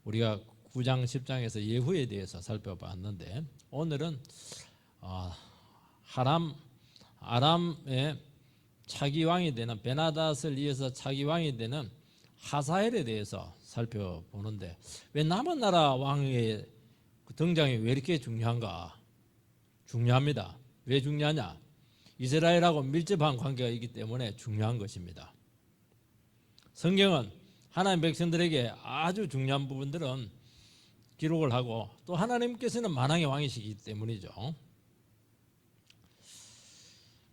우리가 9장 10장에서 예후에 대해서 살펴봤는데 오늘은 아람의 차기 왕이 되는 베나닷을 이어서 차기 왕이 되는 하사엘에 대해서 살펴보는데 왜 남은 나라 왕의 등장이 왜 이렇게 중요한가? 중요합니다. 왜 중요하냐? 이스라엘하고 밀접한 관계가 있기 때문에 중요한 것입니다. 성경은 하나님 백성들에게 아주 중요한 부분들은 기록을 하고 또 하나님께서는 만왕의 왕이시기 때문이죠.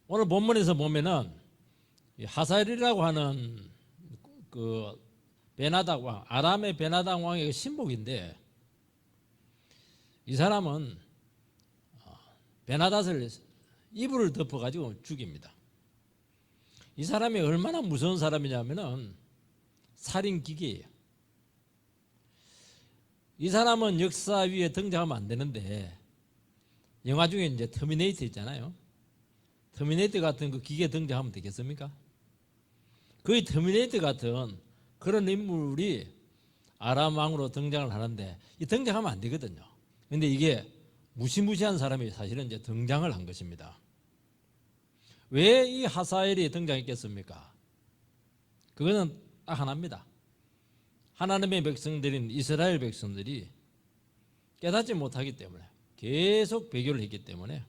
오늘 본문에서 보면은 하사엘이라고 하는 그 베나닥 왕, 아람의 베나닥 왕의 신복인데 이 사람은 베나닷을 이불을 덮어가지고 죽입니다. 이 사람이 얼마나 무서운 사람이냐면은 살인기계예요. 이 사람은 역사 위에 등장하면 안 되는데 영화 중에 이제 터미네이터 있잖아요. 터미네이터 같은 그 기계 등장하면 되겠습니까? 거의 터미네이터 같은 그런 인물이 아람 왕으로 등장을 하는데 이 등장하면 안 되거든요. 근데 이게 무시무시한 사람이 사실은 이제 등장을 한 것입니다. 왜 이 하사엘이 등장했겠습니까? 그거는 딱 하나입니다. 하나님의 백성들인 이스라엘 백성들이 깨닫지 못하기 때문에 계속 배교를 했기 때문에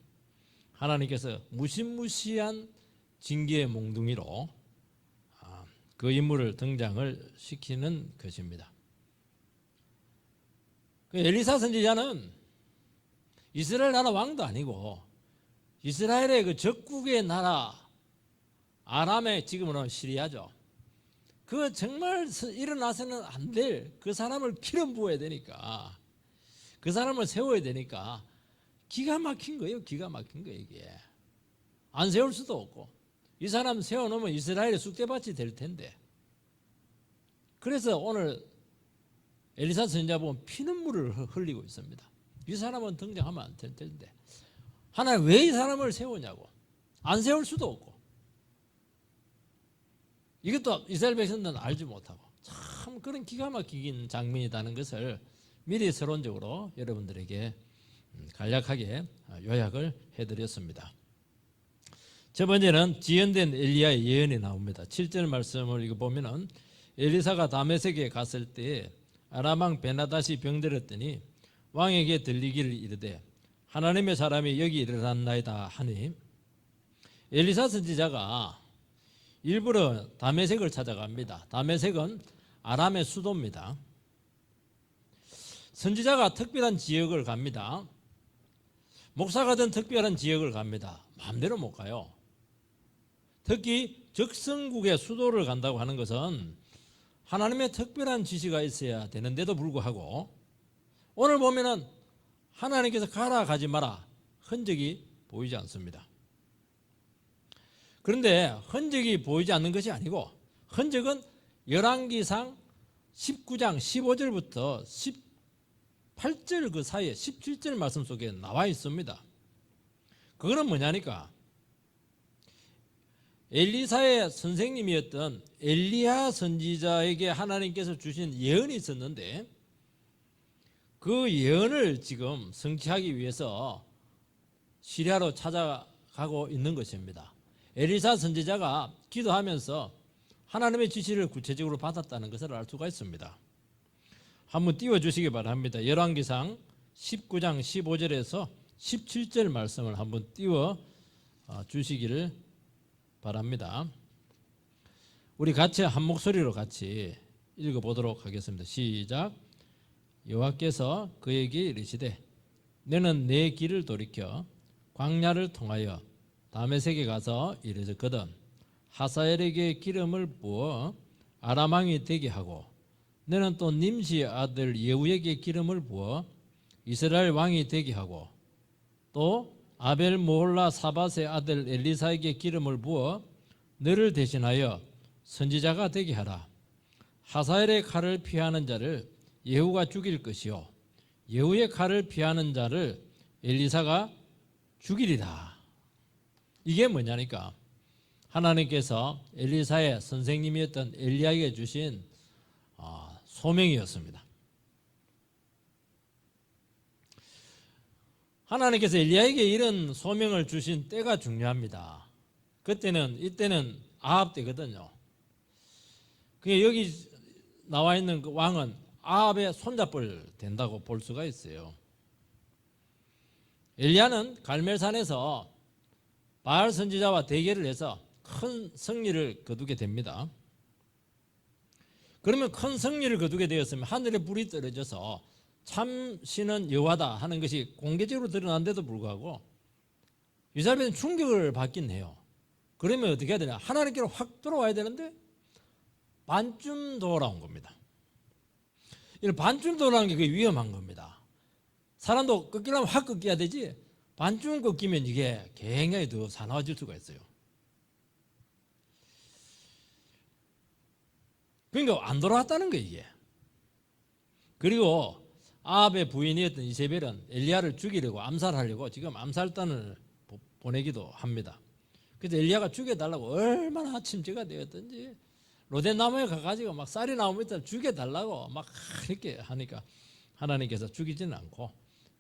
하나님께서 무시무시한 징계의 몽둥이로 그 인물을 등장을 시키는 것입니다. 엘리사 선지자는 이스라엘 나라 왕도 아니고 이스라엘의 그 적국의 나라 아람의 지금으로는 시리아죠. 그 정말 일어나서는 안 될 그 사람을 기름 부어야 되니까 그 사람을 세워야 되니까 기가 막힌 거예요. 기가 막힌 거예요. 이게 안 세울 수도 없고 이 사람 세워놓으면 이스라엘의 쑥대밭이 될 텐데 그래서 오늘 엘리사 선지자 보면 피눈물을 흘리고 있습니다. 이 사람은 등장하면 안 될 텐데 하나님 왜 이 사람을 세우냐고. 안 세울 수도 없고 이것도 이스라엘 백성들은 알지 못하고 참 그런 기가 막힌 장면이라는 것을 미리 서론적으로 여러분들에게 간략하게 요약을 해드렸습니다. 첫 번째는 지연된 엘리야의 예언이 나옵니다. 7절 말씀을 읽어보면 엘리사가 다메섹에 갔을 때 아람 왕 베나닷이 병들었더니 왕에게 들리기를 이르되 하나님의 사람이 여기 일어났나이다 하니 엘리사 선지자가 일부러 다메섹을 찾아갑니다. 다메섹은 아람의 수도입니다. 선지자가 특별한 지역을 갑니다. 목사가 된 특별한 지역을 갑니다. 마음대로 못 가요. 특히 적성국의 수도를 간다고 하는 것은 하나님의 특별한 지시가 있어야 되는데도 불구하고 오늘 보면은 하나님께서 가라 가지 마라 흔적이 보이지 않습니다. 그런데 흔적이 보이지 않는 것이 아니고 흔적은 열왕기상 19장 15절부터 18절 그 사이에 17절 말씀 속에 나와 있습니다. 그거는 뭐냐니까 엘리사의 선생님이었던 엘리야 선지자에게 하나님께서 주신 예언이 있었는데 그 예언을 지금 성취하기 위해서 시리아로 찾아가고 있는 것입니다. 엘리사 선지자가 기도하면서 하나님의 지시를 구체적으로 받았다는 것을 알 수가 있습니다. 한번 띄워주시기 바랍니다. 열왕기상 19장 15절에서 17절 말씀을 한번 띄워주시기를 바랍니다. 우리 같이 한 목소리로 같이 읽어보도록 하겠습니다. 시작. 여호와께서 그에게 이르시되 너는 내 길을 돌이켜 광야를 통하여 다메섹에 가서 이르렀거든 하사엘에게 기름을 부어 아람 왕이 되게 하고 너는 또 님시 아들 예후에게 기름을 부어 이스라엘 왕이 되게 하고 또 아벨 모홀라 사밧의 아들 엘리사에게 기름을 부어 너를 대신하여 선지자가 되게 하라. 하사엘의 칼을 피하는 자를 예후가 죽일 것이요 예후의 칼을 피하는 자를 엘리사가 죽이리라. 이게 뭐냐니까 하나님께서 엘리사의 선생님이었던 엘리야에게 주신 소명이었습니다. 하나님께서 엘리야에게 이런 소명을 주신 때가 중요합니다. 이때는 아합 때거든요. 여기 나와 있는 그 왕은 아합의 손잡을 된다고 볼 수가 있어요. 엘리야는 갈멜산에서 바알 선지자와 대결을 해서 큰 승리를 거두게 됩니다. 그러면 큰 승리를 거두게 되었으면 하늘에 불이 떨어져서 참 신은 여호와다 하는 것이 공개적으로 드러난데도 불구하고 이스라엘은 충격을 받긴 해요. 그러면 어떻게 해야 되냐? 하나님께로 확 돌아와야 되는데 반쯤 돌아온 겁니다. 이런 반쯤 돌아오는 게 그게 위험한 겁니다. 사람도 꺾이려면 확 꺾여야 되지 반쯤 꺾이면 이게 굉장히 더 사나워질 수가 있어요. 그러니까 안 돌아왔다는 거예요, 이게. 그리고 아합의 부인이었던 이세벨은 엘리야를 죽이려고 암살하려고 지금 암살단을 보내기도 합니다. 그래서 엘리야가 죽여달라고 얼마나 침체가 되었던지 로덴 나무에 가가지고 막 쌀이 나오면 죽여달라고 막 이렇게 하니까 하나님께서 죽이지는 않고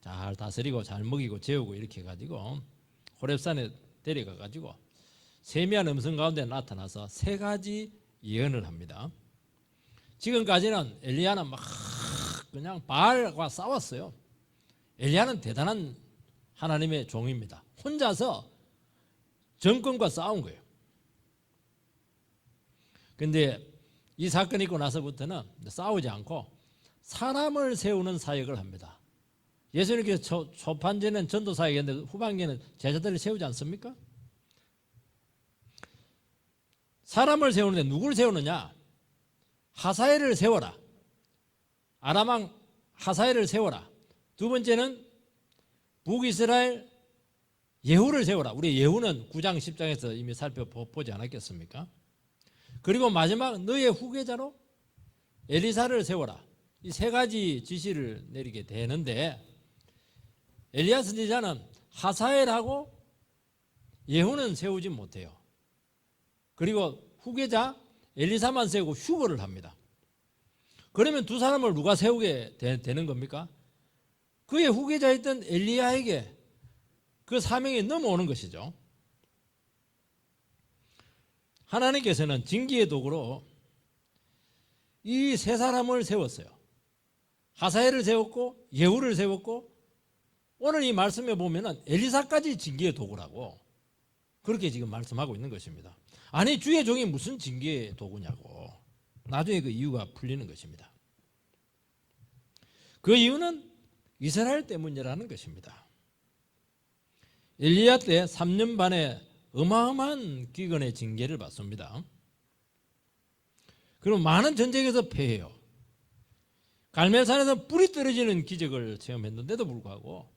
잘 다스리고 잘 먹이고 재우고 이렇게 해가지고 호렙산에 데려가가지고 세미한 음성 가운데 나타나서 3가지 예언을 합니다. 지금까지는 엘리야는 막 그냥 바알과 싸웠어요. 엘리야는 대단한 하나님의 종입니다. 혼자서 정권과 싸운 거예요. 그런데 이 사건이 있고 나서부터는 싸우지 않고 사람을 세우는 사역을 합니다. 예수님께서 초판제는 전도 사역이었는데 후반기에는 제자들을 세우지 않습니까? 사람을 세우는데 누구를 세우느냐? 하사엘을 세워라. 아람왕 하사엘을 세워라. 두 번째는 북이스라엘 예후를 세워라. 우리 예후는 9장 10장에서 이미 살펴보지 않았겠습니까? 그리고 마지막 너의 후계자로 엘리사를 세워라. 이 3가지 지시를 내리게 되는데 엘리야 선지자는 하사엘하고 예후는 세우지 못해요. 그리고 후계자 엘리사만 세우고 휴거를 합니다. 그러면 두 사람을 누가 세우게 되는 겁니까? 그의 후계자였던 엘리야에게 그 사명이 넘어오는 것이죠. 하나님께서는 징계의 도구로 이 3사람을 세웠어요. 하사엘을 세웠고 예후를 세웠고 오늘 이 말씀에 보면은 엘리사까지 징계의 도구라고 그렇게 지금 말씀하고 있는 것입니다. 아니 주의 종이 무슨 징계의 도구냐고 나중에 그 이유가 풀리는 것입니다. 그 이유는 이스라엘 때문이라는 것입니다. 엘리야 때 3년 반에 어마어마한 기근의 징계를 받습니다. 그리고 많은 전쟁에서 패해요. 갈멜산에서 뿔이 떨어지는 기적을 체험했는데도 불구하고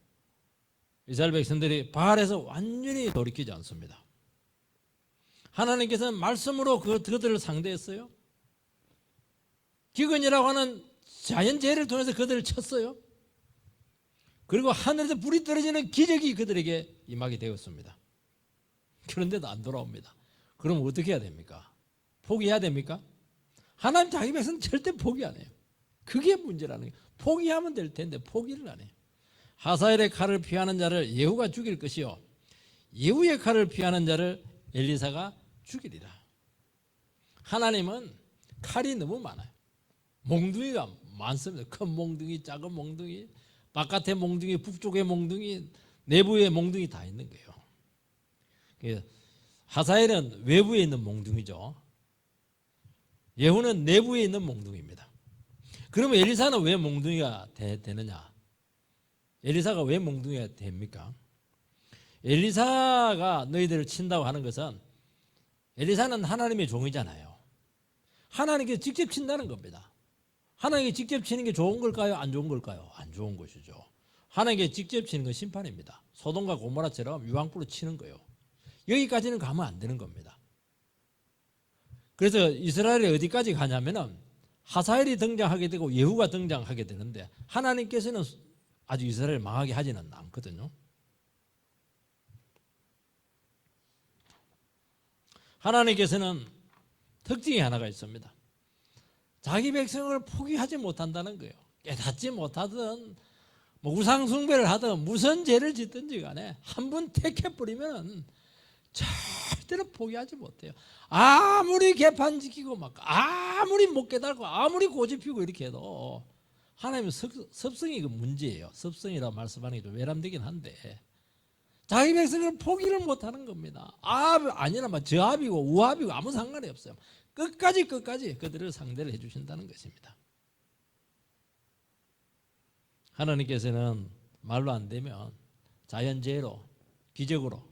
이스라엘 백성들이 바알에서 완전히 돌이키지 않습니다. 하나님께서는 말씀으로 그들을 상대했어요. 기근이라고 하는 자연재해를 통해서 그들을 쳤어요. 그리고 하늘에서 불이 떨어지는 기적이 그들에게 임하게 되었습니다. 그런데도 안 돌아옵니다. 그럼 어떻게 해야 됩니까? 포기해야 됩니까? 하나님 자기 백성은 절대 포기 안 해요. 그게 문제라는 거예요. 포기하면 될 텐데 포기를 안 해요. 하사엘의 칼을 피하는 자를 예후가 죽일 것이요 예후의 칼을 피하는 자를 엘리사가 죽이리라. 하나님은 칼이 너무 많아요. 몽둥이가 많습니다. 큰 몽둥이, 작은 몽둥이, 바깥의 몽둥이, 북쪽의 몽둥이, 내부의 몽둥이 다 있는 거예요. 하사엘은 외부에 있는 몽둥이죠. 예후는 내부에 있는 몽둥이입니다. 그러면 엘리사는 왜 몽둥이가 되느냐? 엘리사가 왜 몽둥이가 됩니까? 엘리사가 너희들을 친다고 하는 것은 엘리사는 하나님의 종이잖아요. 하나님께 직접 친다는 겁니다. 하나님께 직접 치는 게 좋은 걸까요? 안 좋은 걸까요? 안 좋은 것이죠. 하나님께 직접 치는 건 심판입니다. 소돔과 고모라처럼 유황불로 치는 거예요. 여기까지는 가면 안 되는 겁니다. 그래서 이스라엘이 어디까지 가냐면은 하사엘이 등장하게 되고 예후가 등장하게 되는데 하나님께서는 아주 이스라엘을 망하게 하지는 않거든요. 하나님께서는 특징이 하나가 있습니다. 자기 백성을 포기하지 못한다는 거예요. 깨닫지 못하든 뭐 우상 숭배를 하든 무슨 죄를 짓든지 간에 한 번 택해버리면 절대로 포기하지 못해요. 아무리 개판 지키고 막 아무리 못 깨달고 아무리 고집피고 이렇게 해도 하나님은 섭성이 그 문제예요. 섭성이라고 말씀하는 게 좀 외람되긴 한데 자기 백성을 포기를 못하는 겁니다. 아니라 막 저압이고 우압이고 아무 상관이 없어요. 끝까지 그들을 상대를 해주신다는 것입니다. 하나님께서는 말로 안 되면 자연재해로 기적으로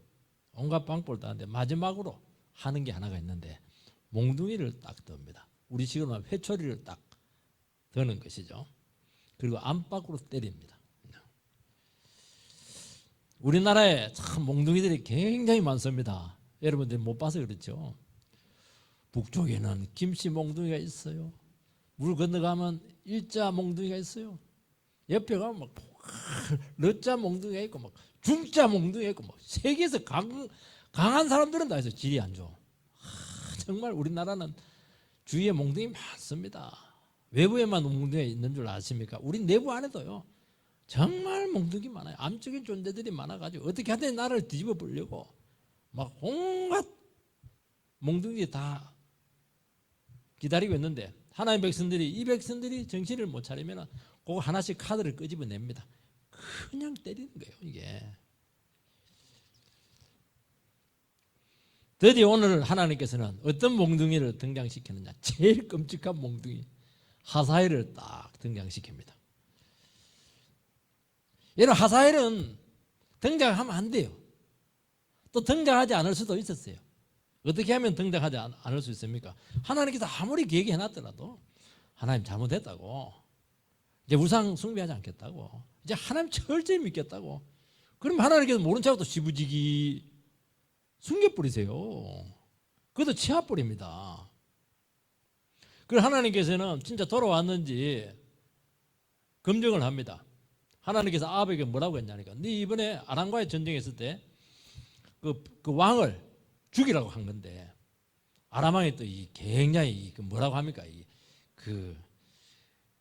온갖 방법을 다 하는데 마지막으로 하는 게 하나가 있는데 몽둥이를 딱 듭니다. 우리 지금 하면 회초리를 딱 드는 것이죠. 그리고 안팎으로 때립니다. 우리나라에 참 몽둥이들이 굉장히 많습니다. 여러분들 못 봐서 그렇죠. 북쪽에는 김씨 몽둥이가 있어요. 물 건너가면 일자 몽둥이가 있어요. 옆에 가면 막 러자 몽둥이가 있고 막 중자 몽둥이가 있고 막 세계에서 강한 사람들은 다 있어요. 질이 안 좋아. 정말 우리나라는 주위에 몽둥이 많습니다. 외부에만 몽둥이가 있는 줄 아십니까? 우리 내부 안에도요. 정말 몽둥이 많아요. 암적인 존재들이 많아가지고 어떻게 하든 나를 뒤집어 보려고 막 온갖 몽둥이 다 기다리고 있는데 하나님 백성들이 이 백성들이 정신을 못 차리면 그거 하나씩 카드를 끄집어냅니다. 그냥 때리는 거예요. 이게 드디어 오늘 하나님께서는 어떤 몽둥이를 등장시키느냐. 제일 끔찍한 몽둥이 하사엘을 딱 등장시킵니다. 여러분 하사엘은 등장하면 안 돼요. 또 등장하지 않을 수도 있었어요. 어떻게 하면 등장하지 않을 수 있습니까? 하나님께서 아무리 계획해놨더라도 하나님 잘못했다고 이제 우상 숭배하지 않겠다고 이제 하나님 철저히 믿겠다고 그럼 하나님께서 모른 척하고 또 시부지기 숨겨버리세요. 그것도 치아버립니다. 그래서 하나님께서는 진짜 돌아왔는지 검증을 합니다. 하나님께서 아합에게 뭐라고 했냐니까 네 이번에 아람과의 전쟁했을 때 그 왕을 죽이라고 한 건데 아람 왕이 또 굉장히 뭐라고 합니까?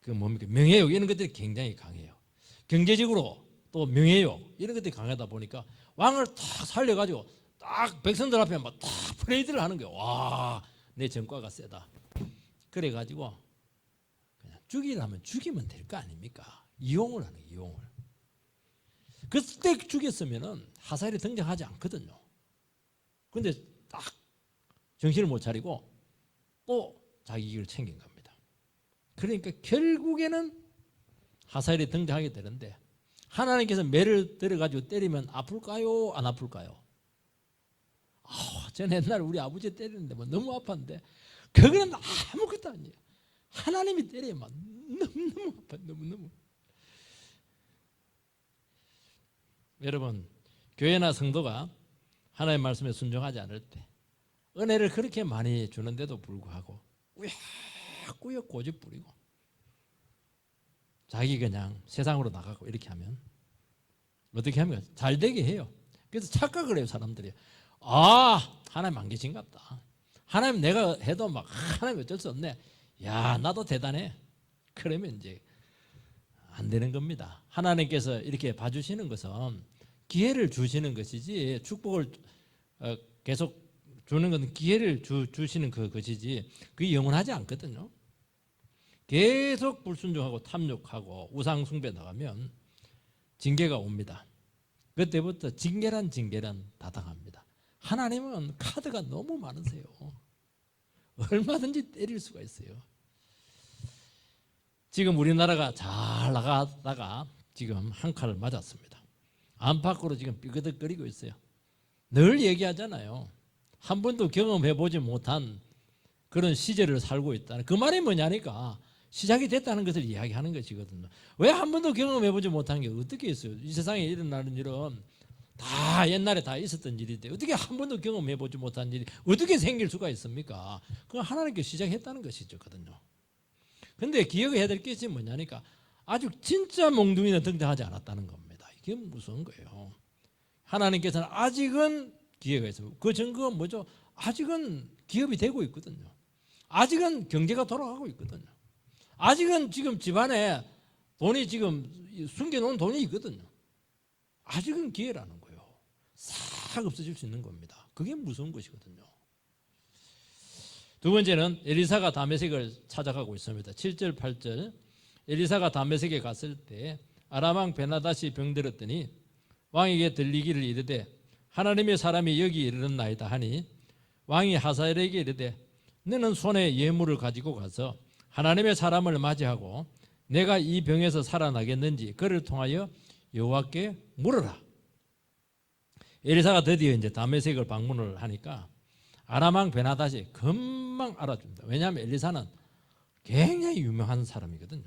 뭡니까? 명예욕 이런 것들이 굉장히 강해요. 경제적으로 또 명예욕 이런 것들이 강하다 보니까 왕을 탁 살려가지고 딱 백성들 앞에 막 탁 프레이드를 하는 거예요. 와, 내 전과가 세다. 그래가지고 그냥 죽이라면 죽이면 될 거 아닙니까? 이용을 하는 거예요. 이용을. 그때 죽였으면은 하사엘이 등장하지 않거든요. 그런데 딱 정신을 못 차리고 또 자기 이익을 챙긴 겁니다. 그러니까 결국에는 하사엘이 등장하게 되는데 하나님께서 매를 들어가지고 때리면 아플까요? 안 아플까요? 전 옛날에 우리 아버지 때리는데 뭐 너무 아팠는데 그거는 아무것도 아니에요. 하나님이 때리면 너무너무 아파요. 너무너무. 여러분 교회나 성도가 하나님의 말씀에 순종하지 않을 때 은혜를 그렇게 많이 주는데도 불구하고 꾸역꾸역 고집 부리고 자기 그냥 세상으로 나가고 이렇게 하면 어떻게 하면 잘 되게 해요. 그래서 착각을 해요. 사람들이. 하나님 안 계신갑다. 하나님 내가 해도 막 하나님 어쩔 수 없네. 야 나도 대단해. 그러면 이제 안 되는 겁니다. 하나님께서 이렇게 봐주시는 것은 기회를 주시는 것이지 축복을 계속 주는 것은 기회를 주시는 것이지 그게 영원하지 않거든요. 계속 불순종하고 탐욕하고 우상 숭배 나가면 징계가 옵니다. 그때부터 징계란 다 당합니다. 하나님은 카드가 너무 많으세요. 얼마든지 때릴 수가 있어요. 지금 우리나라가 잘 나가다가 지금 한 칼을 맞았습니다. 안팎으로 지금 삐그덕거리고 있어요. 늘 얘기하잖아요. 한 번도 경험해보지 못한 그런 시절을 살고 있다는 그 말이 뭐냐니까 시작이 됐다는 것을 이야기하는 것이거든요. 왜 한 번도 경험해보지 못한 게 어떻게 있어요? 이 세상에 일어나는 일은 다 옛날에 다 있었던 일인데 어떻게 한 번도 경험해보지 못한 일이 어떻게 생길 수가 있습니까? 그건 하나님께서 시작했다는 것이죠. 그런데 기억해야 될 것이 뭐냐니까 아직 진짜 몽둥이는 등장하지 않았다는 겁니다. 이게 무서운 거예요. 하나님께서는 아직은 기회가 있어요. 그 증거가 뭐죠? 아직은 기업이 되고 있거든요. 아직은 경제가 돌아가고 있거든요. 아직은 지금 집안에 돈이 지금 숨겨놓은 돈이 있거든요. 아직은 기회라는 거예요. 싹 없어질 수 있는 겁니다. 그게 무서운 것이거든요. 두 번째는 엘리사가 다메섹을 찾아가고 있습니다. 7절 8절 엘리사가 다메섹에 갔을 때 아람 왕 베나닷이 병들었더니 왕에게 들리기를 이르되 하나님의 사람이 여기 이르렀나이다 하니 왕이 하사엘에게 이르되 너는 손에 예물을 가지고 가서 하나님의 사람을 맞이하고 내가 이 병에서 살아나겠는지 그를 통하여 여호와께 물어라. 엘리사가 드디어 이제 다메섹을 방문을 하니까 아람 왕 베나닷이 금방 알아줍니다. 왜냐하면 엘리사는 굉장히 유명한 사람이거든요.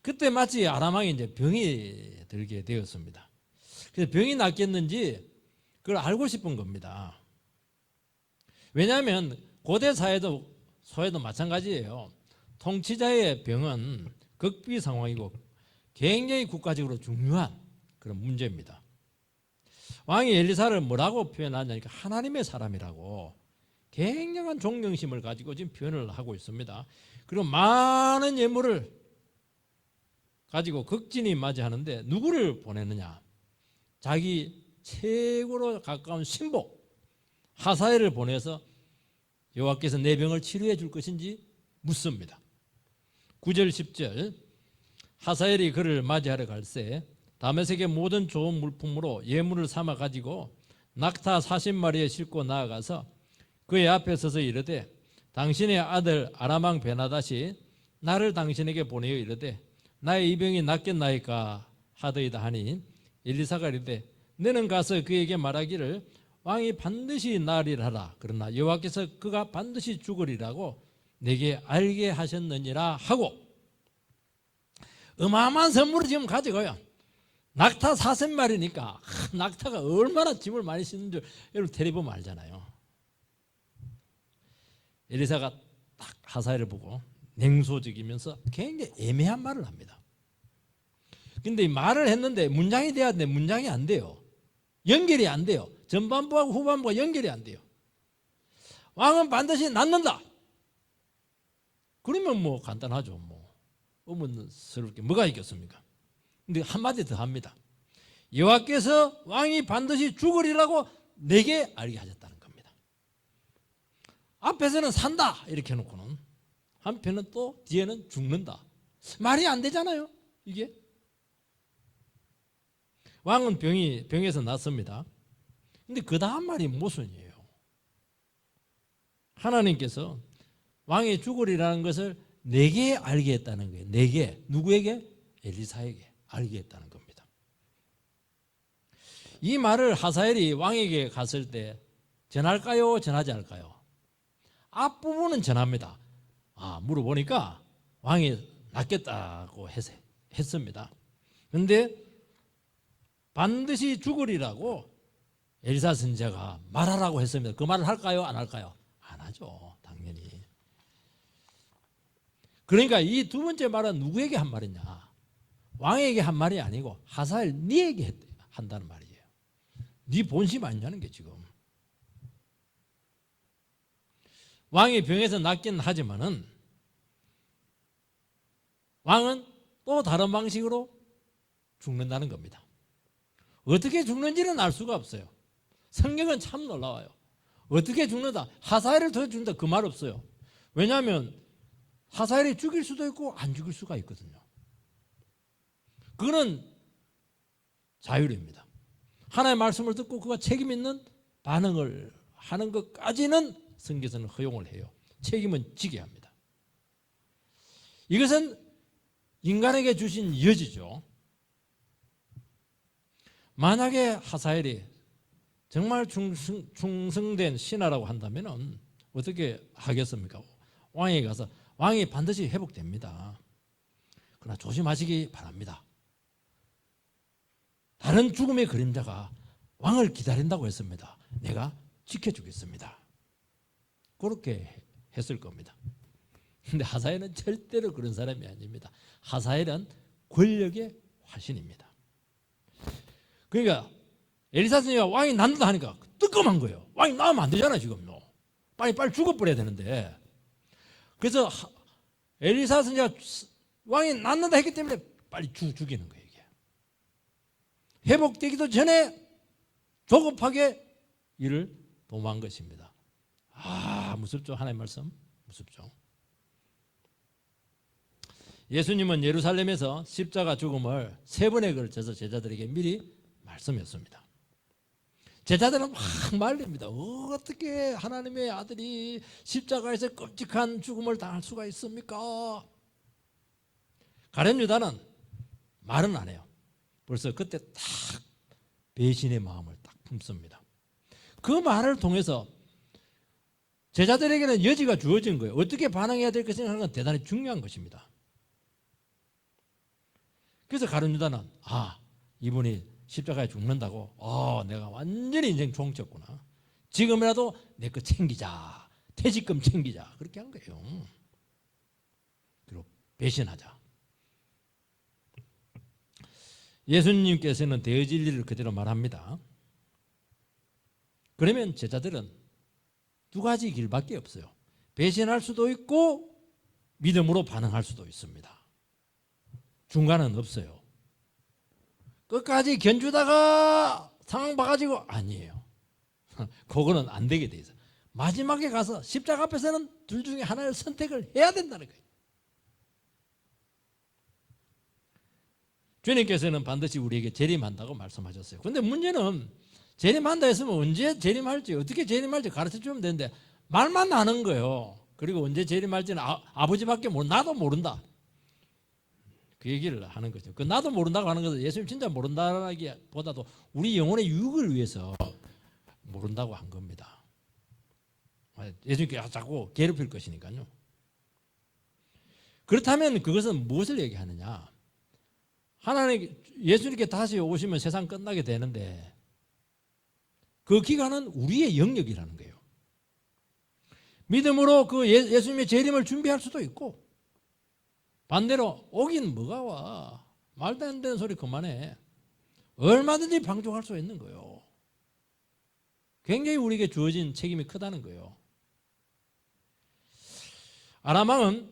그때 마치 아람 왕이 이제 병이 들게 되었습니다. 그래서 병이 낫겠는지 그걸 알고 싶은 겁니다. 왜냐하면 고대 사회도 마찬가지예요. 통치자의 병은 극비 상황이고 굉장히 국가적으로 중요한 그런 문제입니다. 왕이 엘리사를 뭐라고 표현하냐니까 하나님의 사람이라고 굉장한 존경심을 가지고 지금 표현을 하고 있습니다. 그리고 많은 예물을 가지고 극진히 맞이하는데 누구를 보내느냐? 자기 최고로 가까운 신복 하사엘을 보내서 여호와께서 내 병을 치료해 줄 것인지 묻습니다. 9절 10절 하사엘이 그를 맞이하러 갈새 다메섹의 모든 좋은 물품으로 예물을 삼아 가지고 낙타 40마리에 싣고 나아가서 그의 앞에 서서 이르되 당신의 아들 아람 왕 베나닷이 나를 당신에게 보내어 이르되 나의 이 병이 낫겠나이까 하더이다 하니 엘리사가 이르되 너는 가서 그에게 말하기를 왕이 반드시 나으리라 하라. 그러나 여호와께서 그가 반드시 죽으리라고 내게 알게 하셨느니라 하고 어마어마한 선물을 지금 가져가요. 낙타 40마리니까 낙타가 얼마나 짐을 많이 싣는 줄 여러분 텔레비보면 알잖아요. 엘리사가 딱 하사엘을 보고 냉소적이면서 굉장히 애매한 말을 합니다. 근데 이 말을 했는데 문장이 돼야 되는데 문장이 안 돼요. 연결이 안 돼요. 전반부하고 후반부가 연결이 안 돼요. 왕은 반드시 낫는다. 그러면 뭐 간단하죠. 뭐 의문스럽게 뭐가 있겠습니까? 근데 한마디 더 합니다. 여호와께서 왕이 반드시 죽으리라고 내게 알게 하셨다는 겁니다. 앞에서는 산다 이렇게 해놓고는 한편은 또 뒤에는 죽는다. 말이 안 되잖아요. 이게 왕은 병에서 낫습니다. 근데 그 다음 말이 모순이에요. 하나님께서 왕이 죽으리라는 것을 내게 알게 했다는 거예요. 내게. 누구에게? 엘리사에게 알게 했다는 겁니다. 이 말을 하사엘이 왕에게 갔을 때 전할까요? 전하지 않을까요? 앞부분은 전합니다. 물어보니까 왕이 낫겠다고 했습니다. 그런데 반드시 죽으리라고 엘리사 선지자가 말하라고 했습니다. 그 말을 할까요? 안 할까요? 안 하죠. 당연히. 그러니까 이 두 번째 말은 누구에게 한 말이냐? 왕에게 한 말이 아니고 하사엘 네에게 한다는 말이에요. 네 본심 아니냐는 게 지금. 왕이 병에서 낫긴 하지만은 왕은 또 다른 방식으로 죽는다는 겁니다. 어떻게 죽는지는 알 수가 없어요. 성경은 참 놀라워요. 어떻게 죽는다? 하사엘을 더 죽는다 그 말 없어요. 왜냐하면 하사엘이 죽일 수도 있고 안 죽일 수가 있거든요. 그거는 자율입니다. 하나님의 말씀을 듣고 그가 책임 있는 반응을 하는 것까지는 성경에서는 허용을 해요. 책임은 지게 합니다. 이것은 인간에게 주신 여지죠. 만약에 하사엘이 정말 충성된 신하라고 한다면 어떻게 하겠습니까? 왕에게 가서 왕이 반드시 회복됩니다. 그러나 조심하시기 바랍니다. 다른 죽음의 그림자가 왕을 기다린다고 했습니다. 내가 지켜주겠습니다. 그렇게 했을 겁니다. 그런데 하사엘은 절대로 그런 사람이 아닙니다. 하사엘은 권력의 화신입니다. 그러니까 엘리사 선지자가 왕이 난다 하니까 뜨끔한 거예요. 왕이 나오면 안 되잖아 지금요. 빨리 죽어버려야 되는데. 그래서 엘리사 선지자가 왕이 낫는다 했기 때문에 빨리 죽이는 거예요. 이게 회복되기도 전에 조급하게 이를 도모한 것입니다. 무섭죠? 하나님의 말씀 무섭죠? 예수님은 예루살렘에서 십자가 죽음을 3번에 걸쳐서 제자들에게 미리 말씀했습니다. 제자들은 막 말립니다. 어떻게 하나님의 아들이 십자가에서 끔찍한 죽음을 당할 수가 있습니까? 가룟 유다는 말은 안 해요. 벌써 그때 딱 배신의 마음을 딱 품습니다. 그 말을 통해서 제자들에게는 여지가 주어진 거예요. 어떻게 반응해야 될 것인가 하는 건 대단히 중요한 것입니다. 그래서 가룟 유다는 이분이 십자가에 죽는다고 내가 완전히 인생 종쳤구나. 지금이라도 내 거 챙기자. 퇴직금 챙기자. 그렇게 한 거예요. 그리고 배신하자. 예수님께서는 대진리를 그대로 말합니다. 그러면 제자들은 2가지 길밖에 없어요. 배신할 수도 있고 믿음으로 반응할 수도 있습니다. 중간은 없어요. 끝까지 견주다가 상황 봐가지고 아니에요. 그거는 안 되게 돼 있어요. 마지막에 가서 십자가 앞에서는 둘 중에 하나를 선택을 해야 된다는 거예요. 주님께서는 반드시 우리에게 재림한다고 말씀하셨어요. 그런데 문제는 재림한다 했으면 언제 재림할지 어떻게 재림할지 가르쳐주면 되는데 말만 하는 거예요. 그리고 언제 재림할지는 아버지밖에 나도 모른다. 그 얘기를 하는 거죠. 그 나도 모른다고 하는 것은 예수님 진짜 모른다기보다도 우리 영혼의 유익을 위해서 모른다고 한 겁니다. 예수님께 자꾸 괴롭힐 것이니까요. 그렇다면 그것은 무엇을 얘기하느냐? 하나님 예수님께 다시 오시면 세상 끝나게 되는데 그 기간은 우리의 영역이라는 거예요. 믿음으로 그 예수님의 재림을 준비할 수도 있고 반대로 오긴 뭐가 와. 말도 안 되는 소리 그만해. 얼마든지 방종할 수 있는 거예요. 굉장히 우리에게 주어진 책임이 크다는 거예요. 아람왕은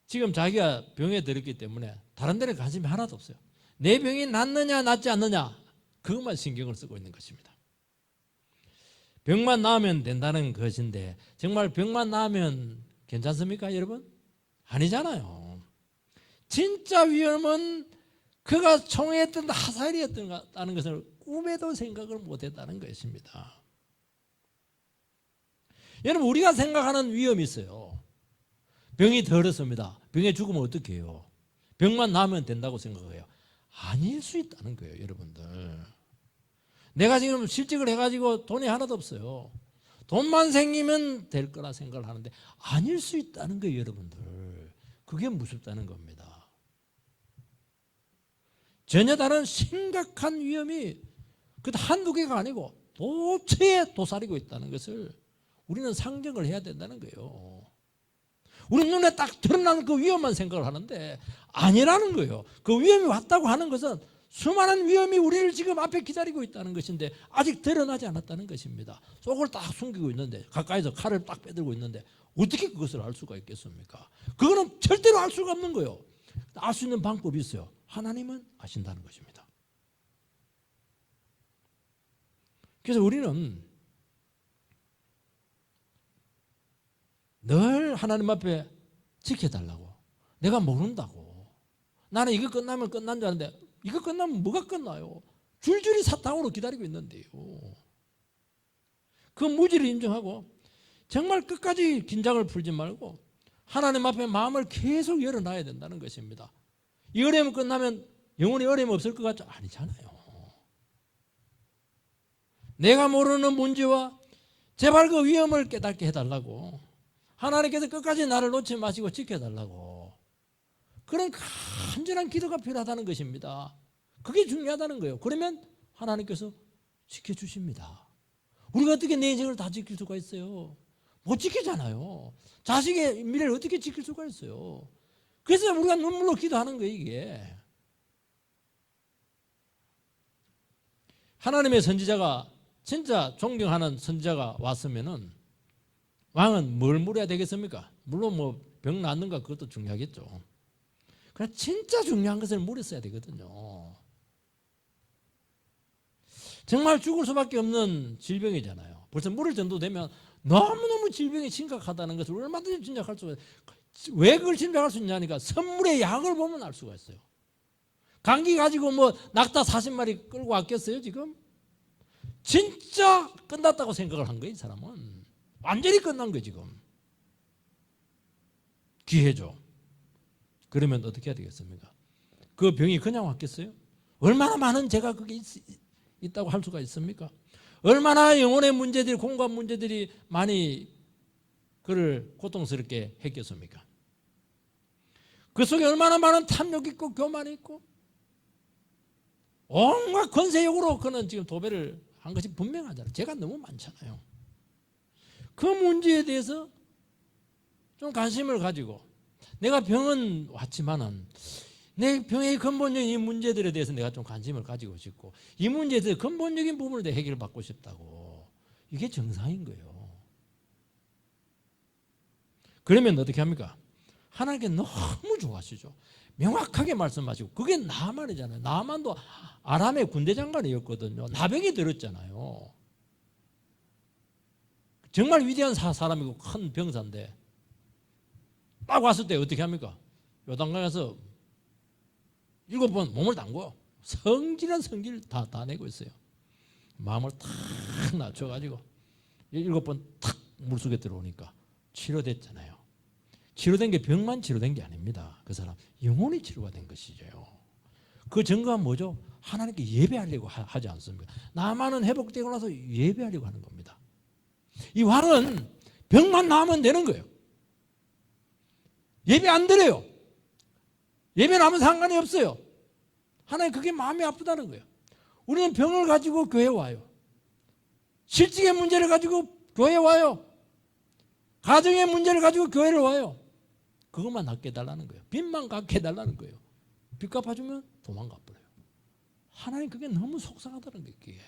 지금 자기가 병에 들었기 때문에 다른 데는 관심이 하나도 없어요. 내 병이 낫느냐 낫지 않느냐 그것만 신경을 쓰고 있는 것입니다. 병만 나으면 된다는 것인데 정말 병만 나으면 괜찮습니까 여러분? 아니잖아요. 진짜 위험은 그가 총애했던 하살이었다는 것을 꿈에도 생각을 못했다는 것입니다. 여러분 우리가 생각하는 위험이 있어요. 병이 들었습니다. 병에 죽으면 어떻게 해요? 병만 나으면 된다고 생각해요. 아닐 수 있다는 거예요 여러분들. 내가 지금 실직을 해가지고 돈이 하나도 없어요. 돈만 생기면 될 거라 생각을 하는데 아닐 수 있다는 거예요 여러분들. 그게 무섭다는 겁니다. 전혀 다른 심각한 위험이 한두 개가 아니고 도처에 도사리고 있다는 것을 우리는 상정을 해야 된다는 거예요. 우리 눈에 딱 드러나는 그 위험만 생각을 하는데 아니라는 거예요. 그 위험이 왔다고 하는 것은 수많은 위험이 우리를 지금 앞에 기다리고 있다는 것인데 아직 드러나지 않았다는 것입니다. 속을 딱 숨기고 있는데 가까이서 칼을 딱 빼들고 있는데 어떻게 그것을 알 수가 있겠습니까? 그거는 절대로 알 수가 없는 거예요. 알 수 있는 방법이 있어요. 하나님은 아신다는 것입니다. 그래서 우리는 늘 하나님 앞에 지켜달라고. 내가 모른다고. 나는 이거 끝나면 끝난 줄 아는데 이거 끝나면 뭐가 끝나요? 줄줄이 사탕으로 기다리고 있는데요. 그 무지를 인정하고 정말 끝까지 긴장을 풀지 말고 하나님 앞에 마음을 계속 열어놔야 된다는 것입니다. 이 어려움 끝나면 영원히 어려움 없을 것 같죠? 아니잖아요. 내가 모르는 문제와 제발 그 위험을 깨닫게 해달라고 하나님께서 끝까지 나를 놓지 마시고 지켜달라고 그런 간절한 기도가 필요하다는 것입니다. 그게 중요하다는 거예요. 그러면 하나님께서 지켜주십니다. 우리가 어떻게 내 인생을 다 지킬 수가 있어요? 못 지키잖아요. 자식의 미래를 어떻게 지킬 수가 있어요? 그래서 우리가 눈물로 기도하는 거예요 이게. 하나님의 선지자가 진짜 존경하는 선지자가 왔으면은 왕은 뭘 물어야 되겠습니까? 물론 뭐 병 낫는가 그것도 중요하겠죠. 그래 진짜 중요한 것을 물었어야 되거든요. 정말 죽을 수밖에 없는 질병이잖아요. 벌써 물을 정도 되면 너무너무 질병이 심각하다는 것을 얼마든지 짐작할 수가 있어요. 왜 그걸 짐작할 수 있냐니까 선물의 양을 보면 알 수가 있어요. 감기 가지고 뭐 낙타 40마리 끌고 왔겠어요 지금? 진짜 끝났다고 생각을 한 거예요. 이 사람은 완전히 끝난 거예요 지금. 기회죠. 그러면 어떻게 해야 되겠습니까? 그 병이 그냥 왔겠어요? 얼마나 많은 죄가 그게 있다고 할 수가 있습니까? 얼마나 영혼의 문제들이 공간 문제들이 많이 그를 고통스럽게 했겠습니까? 그 속에 얼마나 많은 탐욕이 있고 교만이 있고 온갖 권세욕으로 그는 지금 도배를 한 것이 분명하잖아요. 죄가 너무 많잖아요. 그 문제에 대해서 좀 관심을 가지고 내가 병은 왔지만은 내 병의 근본적인 이 문제들에 대해서 내가 좀 관심을 가지고 싶고 이 문제에 대해서 근본적인 부분에 대해 해결을 받고 싶다고 이게 정상인 거예요. 그러면 어떻게 합니까? 하나님께 너무 좋아하시죠. 명확하게 말씀하시고 그게 나만이잖아요. 나만도 아람의 군대 장관이었거든요. 나병이 들었잖아요. 정말 위대한 사람이고 큰 병사인데 딱 왔을 때 어떻게 합니까? 요단강에서 7번 몸을 담궈 성질한 성질 다 내고 있어요. 마음을 탁 낮춰가지고 7번 탁 물속에 들어오니까 치료됐잖아요. 치료된 게 병만 치료된 게 아닙니다. 그 사람 영혼이 치료가 된 것이죠. 그 증거가 뭐죠? 하나님께 예배하려고 하지 않습니까? 나만은 회복되고 나서 예배하려고 하는 겁니다. 이 왕은 병만 나으면 되는 거예요. 예배 안 드려요. 예배 나면 상관이 없어요. 하나님 그게 마음이 아프다는 거예요. 우리는 병을 가지고 교회 와요. 실직의 문제를 가지고 교회 와요. 가정의 문제를 가지고 교회를 와요. 그것만 낫게 해달라는 거예요. 빚만 갚게 해달라는 거예요. 빚 갚아주면 도망가 버려요. 하나님 그게 너무 속상하다는 거예요. 그게.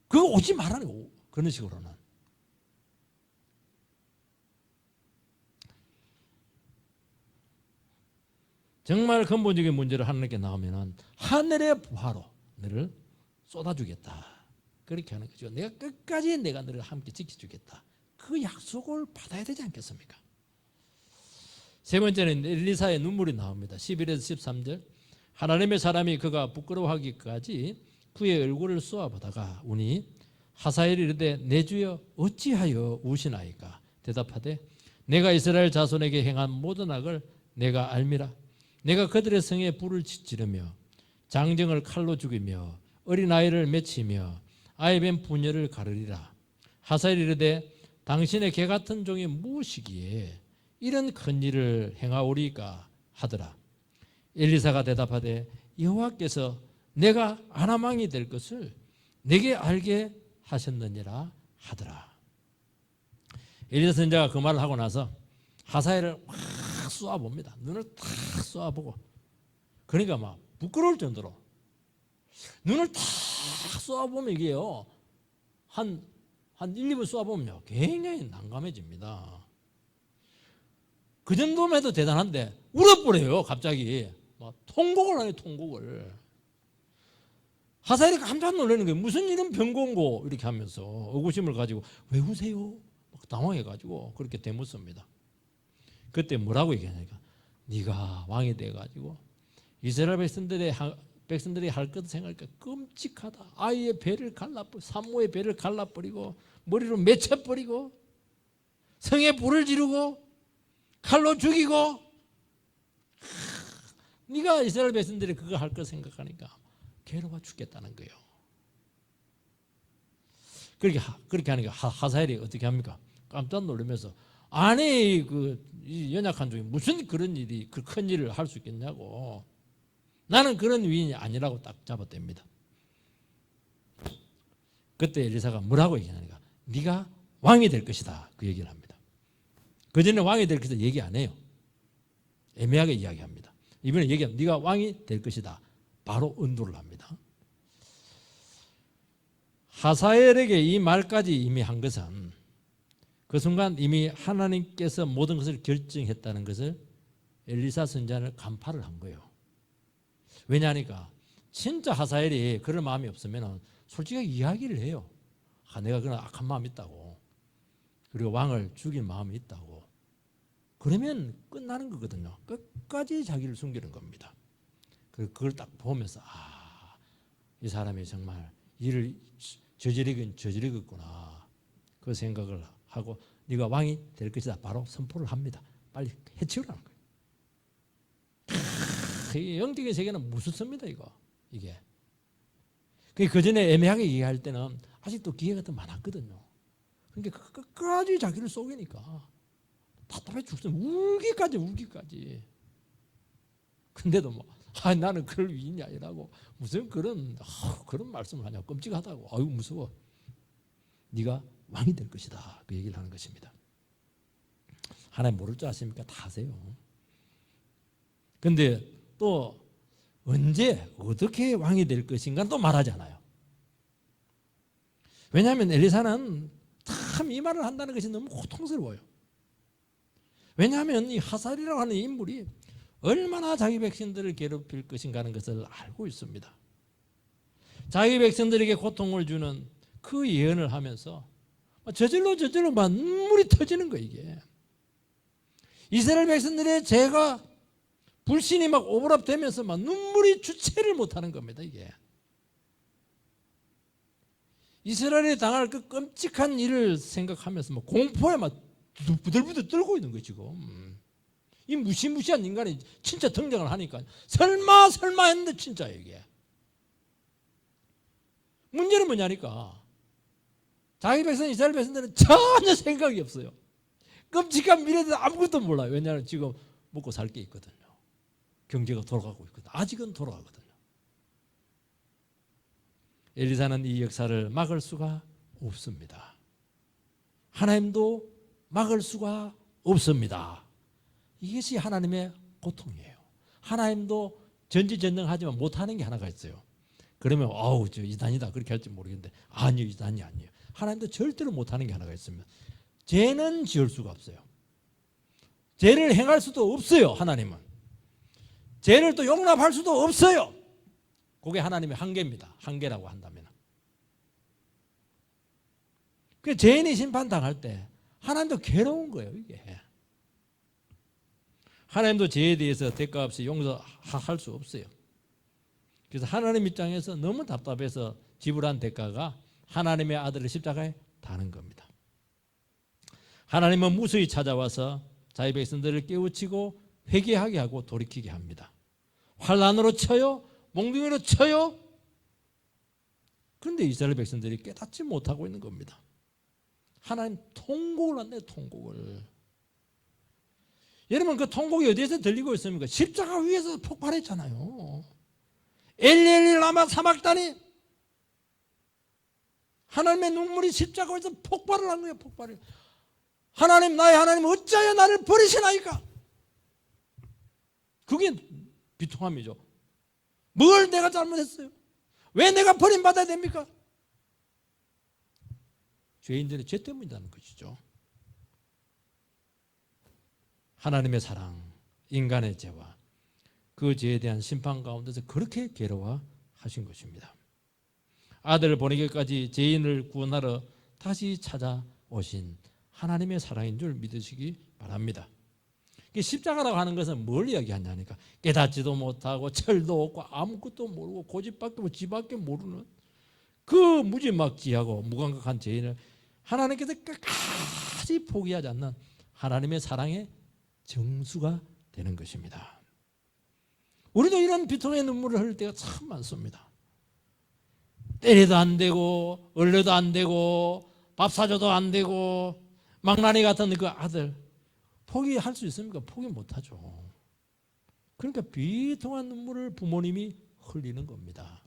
그거 오지 말라는 거예요. 그런 식으로는. 정말 근본적인 문제를 하나님께 나오면은 하늘의 부하로 너를 쏟아주겠다. 그렇게 하는 거죠. 내가 끝까지 내가 너를 함께 지켜주겠다. 그 약속을 받아야 되지 않겠습니까? 세 번째는 엘리사의 눈물이 나옵니다. 11에서 13절. 하나님의 사람이 그가 부끄러워하기까지 그의 얼굴을 쏘아보다가 우니 하사엘이 이르되 내 주여 어찌하여 우시나이까? 대답하되 내가 이스라엘 자손에게 행한 모든 악을 내가 알미라. 내가 그들의 성에 불을 지르며 장정을 칼로 죽이며 어린아이를 맺히며 아이벤 부녀를 가르리라. 하사엘이 이르되 당신의 개 같은 종이 무엇이기에 이런 큰 일을 행하오리까 하더라. 엘리사가 대답하되 여호와께서 내가 아람왕이 될 것을 내게 알게 하셨느니라 하더라. 엘리사 선지자가 그 말을 하고 나서 하사엘을 확 쏘아봅니다. 눈을 탁 쏘아보고 그러니까 막 부끄러울 정도로 눈을 탁 쏘아보면 이게요 한 1, 2분 쏘아보면요 굉장히 난감해집니다. 그 정도면 해도 대단한데 울어버려요. 갑자기 막 통곡을 하네. 통곡을. 하사엘이 깜짝 놀라는 거예요. 무슨 이런 병고인고 이렇게 하면서 의구심을 가지고 왜 우세요? 막 당황해가지고 그렇게 대묻습니다. 그때 뭐라고 얘기하니까 네가 왕이 돼가지고 이스라엘 백성들이 할 것을 생각하니까 끔찍하다. 아이의 배를 갈라버리고 산모의 배를 갈라버리고 머리로 맺혀버리고 성에 불을 지르고 칼로 죽이고 네가 이스라엘 백성들이 그거 할 것 생각하니까 괴로워 죽겠다는 거예요. 그렇게 하니까 하사엘이 어떻게 합니까? 깜짝 놀라면서 아니 그 연약한 종이 무슨 그런 일이 그 큰 일을 할 수 있겠냐고. 나는 그런 위인이 아니라고 딱 잡아댑니다. 그때 엘리사가 뭐라고 얘기하니까 네가 왕이 될 것이다. 그 얘기를 합니다. 그 전에 왕이 될 것이다 얘기 안 해요. 애매하게 이야기합니다. 이번에 얘기하면 네가 왕이 될 것이다. 바로 언도를 합니다. 하사엘에게 이 말까지 이미 한 것은 그 순간 이미 하나님께서 모든 것을 결정했다는 것을 엘리사 선지자를 간파를 한 거예요. 왜냐하니까 진짜 하사엘이 그런 마음이 없으면 솔직히 이야기를 해요. 내가 그런 악한 마음이 있다고. 그리고 왕을 죽일 마음이 있다고. 그러면 끝나는 거거든요. 끝까지 자기를 숨기는 겁니다. 그걸 딱 보면서 이 사람이 정말 일을 저지르긴 저지르겠구나. 그 생각을 하고 네가 왕이 될 것이다. 바로 선포를 합니다. 빨리 해치우라는 거예요. 이 영적인 세계는 무섭습니다. 이게. 그 전에 애매하게 얘기할 때는 아직도 기회가 더 많았거든요. 그러니까 끝까지 자기를 속이니까 답답해 죽습니다. 울기까지. 근데도 나는 그럴 위인이 아니라고 무슨 그런 말씀을 하냐. 끔찍하다고. 아유 무서워. 네가 왕이 될 것이다. 그 얘기를 하는 것입니다. 하나님 모를 줄 아십니까? 다 아세요. 근데 또 언제 어떻게 왕이 될 것인가 또 말하지 않아요. 왜냐하면 엘리사는 참 이 말을 한다는 것이 너무 고통스러워요. 왜냐하면 이 하살이라고 하는 인물이 얼마나 자기 백성들을 괴롭힐 것인가 하는 것을 알고 있습니다. 자기 백성들에게 고통을 주는 그 예언을 하면서 저절로 막 눈물이 터지는 거예요. 이게 이스라엘 백성들의 죄가 불신이 막 오버랩되면서 막 눈물이 주체를 못하는 겁니다. 이게 이스라엘이 당할 그 끔찍한 일을 생각하면서 막 공포에 막 부들부들 떨고 있는 거예요. 지금 이 무시무시한 인간이 진짜 등장을 하니까 설마 했는데 진짜 이게 문제는 뭐냐니까 자기 백성 이스라엘 백성들은 전혀 생각이 없어요. 끔찍한 미래에 대해서 아무것도 몰라요. 왜냐하면 지금 먹고 살 게 있거든요. 경제가 돌아가고 있거든요. 아직은 돌아가거든요. 엘리사는 이 역사를 막을 수가 없습니다. 하나님도 막을 수가 없습니다. 이것이 하나님의 고통이에요. 하나님도 전지전능하지만 못하는 게 하나가 있어요. 그러면 저 이단이다 그렇게 할지 모르겠는데 아니요, 이단이 아니에요. 하나님도 절대로 못하는 게 하나가 있습니다. 죄는 지을 수가 없어요. 죄를 행할 수도 없어요. 하나님은 죄를 또 용납할 수도 없어요. 그게 하나님의 한계입니다. 한계라고 한다면. 그 죄인이 심판당할 때 하나님도 괴로운 거예요. 이게 하나님도 죄에 대해서 대가 없이 용서할 수 없어요. 그래서 하나님 입장에서 너무 답답해서 지불한 대가가 하나님의 아들을 십자가에 다는 겁니다. 하나님은 무수히 찾아와서 자기 백성들을 깨우치고 회개하게 하고 돌이키게 합니다. 환난으로 쳐요. 몽둥이로 쳐요. 그런데 이스라엘 백성들이 깨닫지 못하고 있는 겁니다. 하나님 통곡을 한대요. 통곡을. 여러분 그 통곡이 어디에서 들리고 있습니까? 십자가 위에서 폭발했잖아요. 엘리 라마 사막다니. 하나님의 눈물이 십자가 위에서 폭발을 한 거예요. 폭발을. 하나님 나의 하나님 어찌하여 나를 버리시나이까. 그게 비통함이죠. 뭘 내가 잘못했어요? 왜 내가 버림받아야 됩니까? 죄인들의 죄 때문이라는 것이죠. 하나님의 사랑, 인간의 죄와 그 죄에 대한 심판 가운데서 그렇게 괴로워하신 것입니다. 아들을 보내기까지 죄인을 구원하러 다시 찾아오신 하나님의 사랑인 줄 믿으시기 바랍니다. 십자가라고 하는 것은 뭘 이야기하냐니까 깨닫지도 못하고 철도 없고 아무것도 모르고 고집밖에 없고 지밖에 모르는 그 무지막지하고 무감각한 죄인을 하나님께서 끝까지 포기하지 않는 하나님의 사랑의 정수가 되는 것입니다. 우리도 이런 비통의 눈물을 흘릴 때가 참 많습니다. 때려도 안 되고 얼려도 안 되고 밥 사줘도 안 되고 망나니 같은 그 아들 포기할 수 있습니까? 포기 못하죠. 그러니까 비통한 눈물을 부모님이 흘리는 겁니다.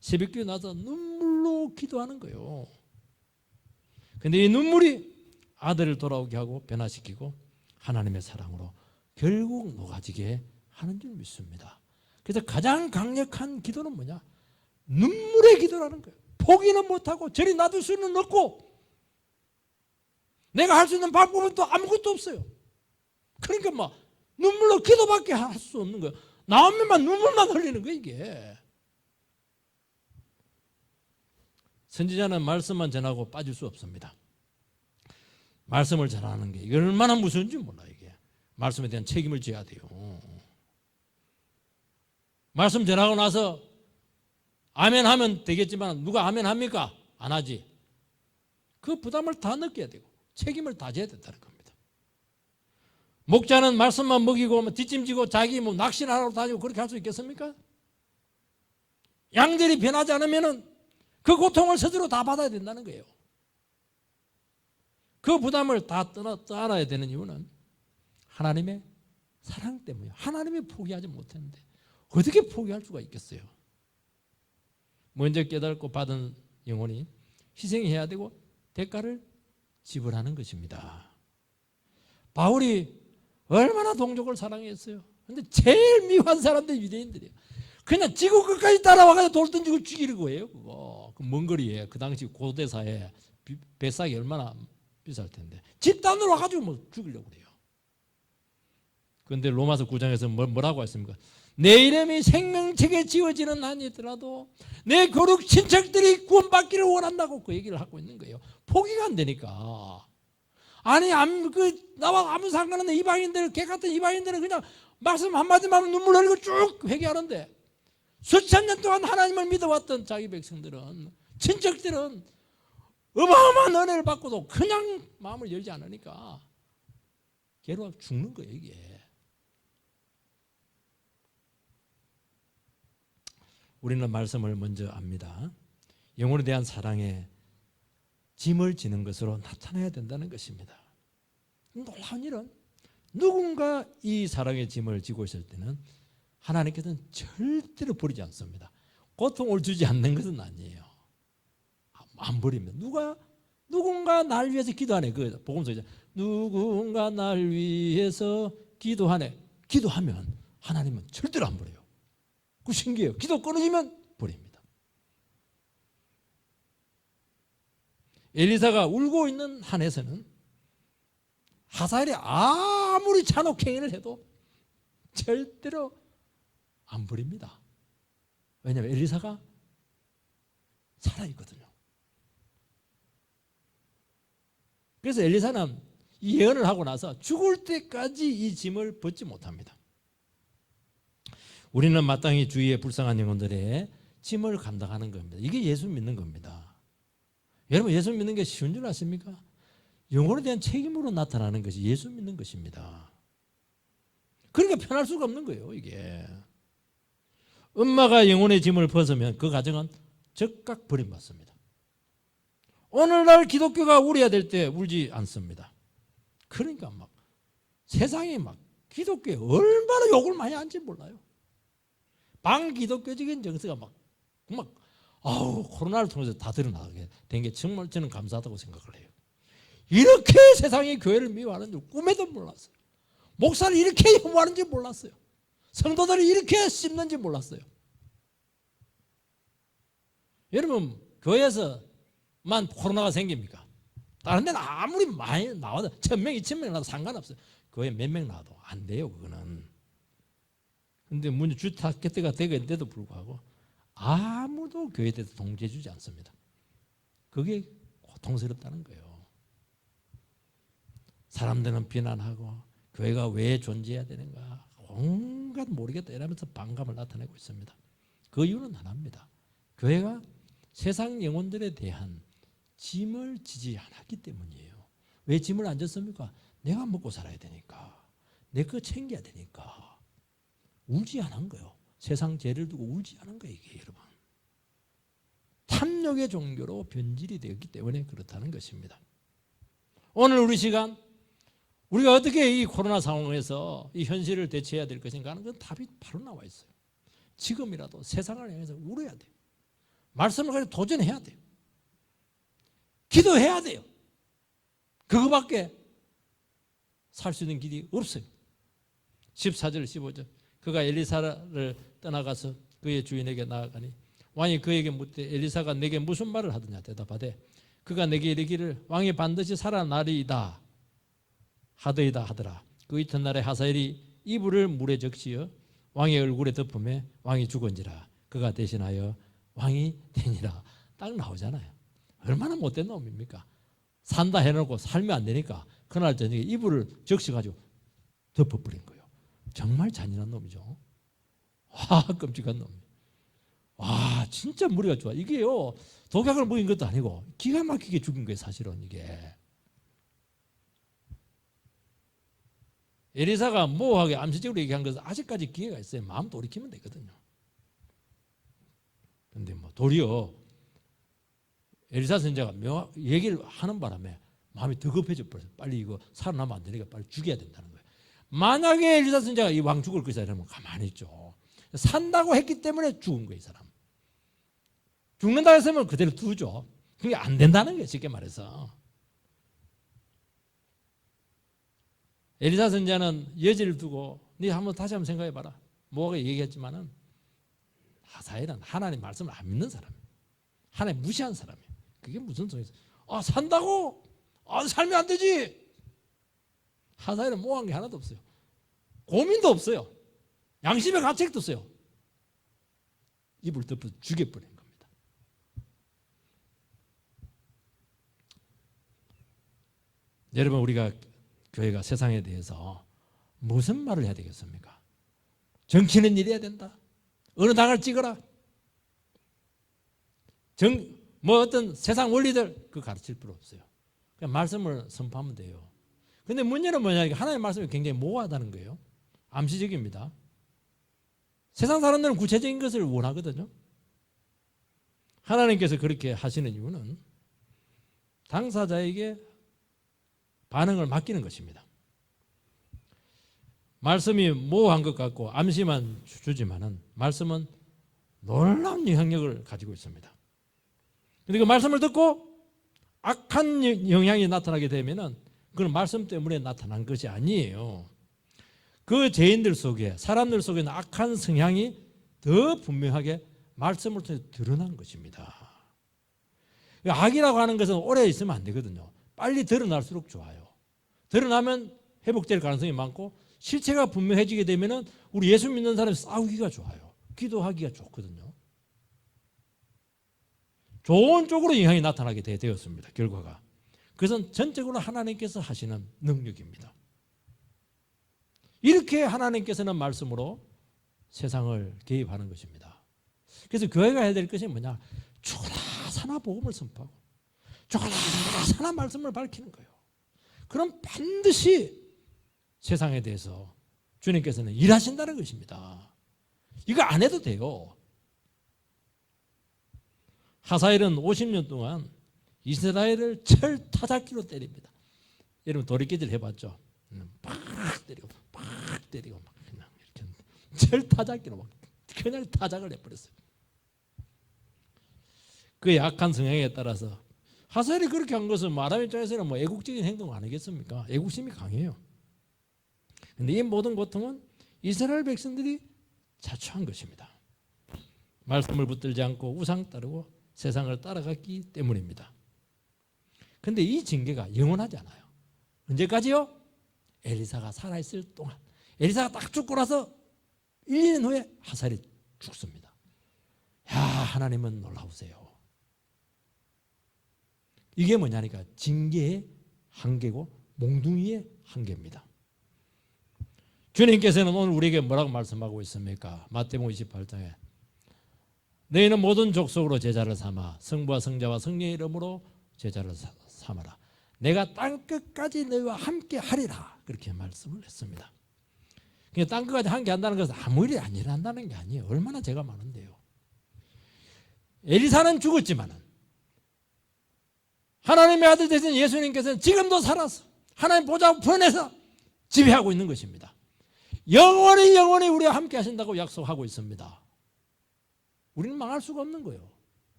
새벽기도에 나서 눈물로 기도하는 거예요. 그런데 이 눈물이 아들을 돌아오게 하고 변화시키고 하나님의 사랑으로 결국 녹아지게 하는 줄 믿습니다. 그래서 가장 강력한 기도는 뭐냐? 눈물의 기도라는 거예요. 포기는 못하고 저리 놔둘 수는 없고 내가 할 수 있는 방법은 또 아무것도 없어요. 그러니까 막 눈물로 기도밖에 할 수 없는 거예요. 나오면만 눈물만 흘리는 거예요, 이게. 선지자는 말씀만 전하고 빠질 수 없습니다. 말씀을 전하는 게 이게 얼마나 무서운지 몰라요, 이게. 말씀에 대한 책임을 져야 돼요. 말씀 전하고 나서 아멘 하면 되겠지만 누가 아멘 합니까? 안 하지. 그 부담을 다 느껴야 되고 책임을 다 져야 된다는 겁니다. 목자는 말씀만 먹이고 뒷짐지고 자기 낚시하러 다니고 그렇게 할 수 있겠습니까? 양들이 변하지 않으면 그 고통을 스스로 다 받아야 된다는 거예요. 그 부담을 다 떠안아야 되는 이유는 하나님의 사랑 때문이에요. 하나님이 포기하지 못했는데 어떻게 포기할 수가 있겠어요? 먼저 깨닫고 받은 영혼이 희생해야 되고 대가를 지불하는 것입니다. 바울이 얼마나 동족을 사랑했어요. 그런데 제일 미워한 사람들이 유대인들이에요. 그냥 지구 끝까지 따라와가지고 돌 던지고 죽이는 거예요. 그거 그 먼 거리에 그 당시 고대사에 배싹이 얼마나 비쌀 텐데 집단으로 와가지고 뭐 죽이려고 그래요. 그런데 로마서 9장에서 뭐라고 했습니까? 내 이름이 생명책에 지워지는 한이더라도 내 거룩 친척들이 구원받기를 원한다고 그 얘기를 하고 있는 거예요. 포기가 안 되니까. 아니 나와 아무 상관없는 이방인들, 개 같은 이방인들은 그냥 말씀 한마디만 하면 눈물 흘리고 쭉 회개하는데 수천 년 동안 하나님을 믿어왔던 자기 백성들은, 친척들은 어마어마한 은혜를 받고도 그냥 마음을 열지 않으니까 괴로워 죽는 거예요, 이게. 우리는 말씀을 먼저 압니다. 영혼에 대한 사랑에 짐을 지는 것으로 나타나야 된다는 것입니다. 놀라운 일은 누군가 이 사랑의 짐을 지고 있을 때는 하나님께서는 절대로 버리지 않습니다. 고통을 주지 않는 것은 아니에요. 안 버리면 누군가 날 위해서 기도하네. 그 복음서에 누군가 날 위해서 기도하네. 기도하면 하나님은 절대로 안 버려요. 그 신기해요. 기도 끊어지면 버립니다. 엘리사가 울고 있는 한에서는 하사엘이 아무리 잔혹행위를 해도 절대로 안 버립니다. 왜냐하면 엘리사가 살아있거든요. 그래서 엘리사는 이 예언을 하고 나서 죽을 때까지 이 짐을 벗지 못합니다. 우리는 마땅히 주위의 불쌍한 영혼들의 짐을 감당하는 겁니다. 이게 예수 믿는 겁니다. 여러분, 예수 믿는 게 쉬운 줄 아십니까? 영혼에 대한 책임으로 나타나는 것이 예수 믿는 것입니다. 그러니까 편할 수가 없는 거예요, 이게. 엄마가 영혼의 짐을 벗으면 그 가정은 즉각 버림받습니다. 오늘날 기독교가 울어야 될 때 울지 않습니다. 그러니까 막 세상에 막 기독교에 얼마나 욕을 많이 하는지 몰라요. 반기독교적인 정서가 코로나를 통해서 다 드러나게 된 게 정말 저는 감사하다고 생각을 해요. 이렇게 세상이 교회를 미워하는 줄 꿈에도 몰랐어요. 목사를 이렇게 혐오하는지 몰랐어요. 성도들이 이렇게 씹는지 몰랐어요. 여러분, 교회에서만 코로나가 생깁니까? 다른 데는 아무리 많이 나와도 1000명, 2000명 나와도 상관없어요. 교회 몇 명 나와도 안 돼요, 그거는. 근데 문제 주택가 되는데도 불구하고 아무도 교회에 대해서 동조해 주지 않습니다. 그게 고통스럽다는 거예요. 사람들은 비난하고 교회가 왜 존재해야 되는가 온갖 모르겠다 이러면서 반감을 나타내고 있습니다. 그 이유는 하나입니다. 교회가 세상 영혼들에 대한 짐을 지지 않았기 때문이에요. 왜 짐을 안 졌습니까? 내가 먹고 살아야 되니까, 내 거 챙겨야 되니까 울지 않은 거예요. 세상 죄를 두고 울지 않은 거예요, 이게 여러분. 탐욕의 종교로 변질이 되었기 때문에 그렇다는 것입니다. 오늘 우리 시간 우리가 어떻게 이 코로나 상황에서 이 현실을 대처해야 될 것인가 하는 건 답이 바로 나와 있어요. 지금이라도 세상을 향해서 울어야 돼요. 말씀을 가지고 도전해야 돼요. 기도해야 돼요. 그거밖에 살 수 있는 길이 없어요. 14절 15절 그가 엘리사를 떠나가서 그의 주인에게 나아가니 왕이 그에게 묻되 엘리사가 내게 무슨 말을 하더냐 대답하되 그가 내게 이르기를 왕이 반드시 살아나리이다 하더이다 하더라. 그 이튿날에 하사엘이 이불을 물에 적시어 왕의 얼굴에 덮음에 왕이 죽은지라 그가 대신하여 왕이 되니라. 딱 나오잖아요. 얼마나 못된 놈입니까? 산다 해놓고 살면 안 되니까 그날 저녁에 이불을 적셔가지고 덮어버린 거예요. 정말 잔인한 놈이죠. 와, 끔찍한 놈. 와, 진짜 머리가 좋아. 이게요, 독약을 먹인 것도 아니고 기가 막히게 죽인 거예요, 사실은 이게. 엘리사가 모호하게 암시적으로 얘기한 것은 아직까지 기회가 있어요. 마음 돌이키면 되거든요. 근데 뭐 도리어 엘리사 선지자가 얘기를 하는 바람에 마음이 더 급해져 버려요. 빨리 이거 살아나면 안 되니까 빨리 죽여야 된다는 거예요. 만약에 엘리사 선지자가 이 왕 죽을 것이다 이러면 가만히 있죠. 산다고 했기 때문에 죽은 거예요, 이 사람. 죽는다 했으면 그대로 두죠. 그게 안 된다는 거예요, 쉽게 말해서. 엘리사 선지자는 여지를 두고 네 한번 다시 한번 생각해 봐라. 뭐가 얘기했지만은 하사엘은 하나님 말씀을 안 믿는 사람이에요. 하나님 무시한 사람이에요. 그게 무슨 소리예요? 아, 산다고? 아, 살면 안 되지. 하사엘은 모호한 게 하나도 없어요. 고민도 없어요. 양심의 가책도 없어요. 입을 덮어 죽여버린 겁니다. 여러분, 우리가 교회가 세상에 대해서 무슨 말을 해야 되겠습니까? 정치는 이래야 된다. 어느 당을 찍어라. 어떤 세상 원리들 그 가르칠 필요 없어요. 그냥 말씀을 선포하면 돼요. 근데 문제는 뭐냐? 하나님의 말씀이 굉장히 모호하다는 거예요. 암시적입니다. 세상 사람들은 구체적인 것을 원하거든요. 하나님께서 그렇게 하시는 이유는 당사자에게 반응을 맡기는 것입니다. 말씀이 모호한 것 같고 암시만 주지만은 말씀은 놀라운 영향력을 가지고 있습니다. 그런데 그 말씀을 듣고 악한 영향이 나타나게 되면은 그건 말씀 때문에 나타난 것이 아니에요. 그 죄인들 속에, 사람들 속에는 악한 성향이 더 분명하게 말씀을 통해 드러난 것입니다. 악이라고 하는 것은 오래 있으면 안 되거든요. 빨리 드러날수록 좋아요. 드러나면 회복될 가능성이 많고 실체가 분명해지게 되면은 우리 예수 믿는 사람이 싸우기가 좋아요. 기도하기가 좋거든요. 좋은 쪽으로 영향이 나타나게 되었습니다. 결과가. 그것은 전적으로 하나님께서 하시는 능력입니다. 이렇게 하나님께서는 말씀으로 세상을 개입하는 것입니다. 그래서 교회가 해야 될 것이 뭐냐? 죽어라 사나 복음을 선포하고 죽어라 사나 말씀을 밝히는 거예요. 그럼 반드시 세상에 대해서 주님께서는 일하신다는 것입니다. 이거 안 해도 돼요. 하사엘은 50년 동안 이스라엘을 철타작기로 때립니다. 여러분 도리깨질 해봤죠? 팍 때리고 팍 때리고 막 그냥 이렇게 철타작기로 막 그냥 타작을 해버렸어요. 그 약한 성향에 따라서 하사엘이 그렇게 한 것은 마람 입장에서는 뭐 애국적인 행동 아니겠습니까? 애국심이 강해요. 그런데 이 모든 고통은 이스라엘 백성들이 자초한 것입니다. 말씀을 붙들지 않고 우상 따르고 세상을 따라갔기 때문입니다. 그런데 이 징계가 영원하지 않아요. 언제까지요? 엘리사가 살아있을 동안. 엘리사가 딱 죽고 나서 1, 2년 후에 하사엘이 죽습니다. 야, 하나님은 놀라우세요. 이게 뭐냐니까 징계의 한계고 몽둥이의 한계입니다. 주님께서는 오늘 우리에게 뭐라고 말씀하고 있습니까? 마태복음 28장에 너희는 모든 족속으로 제자를 삼아 성부와 성자와 성령의 이름으로 제자를 삼아라. 내가 땅끝까지 너희와 함께 하리라. 그렇게 말씀을 했습니다. 그러니까 땅끝까지 함께 한다는 것은 아무 일이 안 일어난다는 게 아니에요. 얼마나 죄가 많은데요. 엘리사는 죽었지만은 하나님의 아들 되신 예수님께서는 지금도 살아서 하나님 보좌 우편에서 지배하고 있는 것입니다. 영원히 우리와 함께 하신다고 약속하고 있습니다. 우리는 망할 수가 없는 거예요.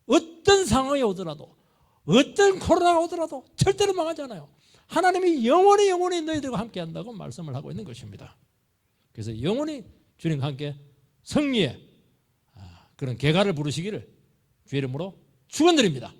어떤 상황이 오더라도 어떤 코로나가 오더라도 절대로 망하지 않아요. 하나님이 영원히 너희들과 함께 한다고 말씀을 하고 있는 것입니다. 그래서 영원히 주님과 함께 승리의 그런 계가를 부르시기를 주의 이름으로 축원드립니다.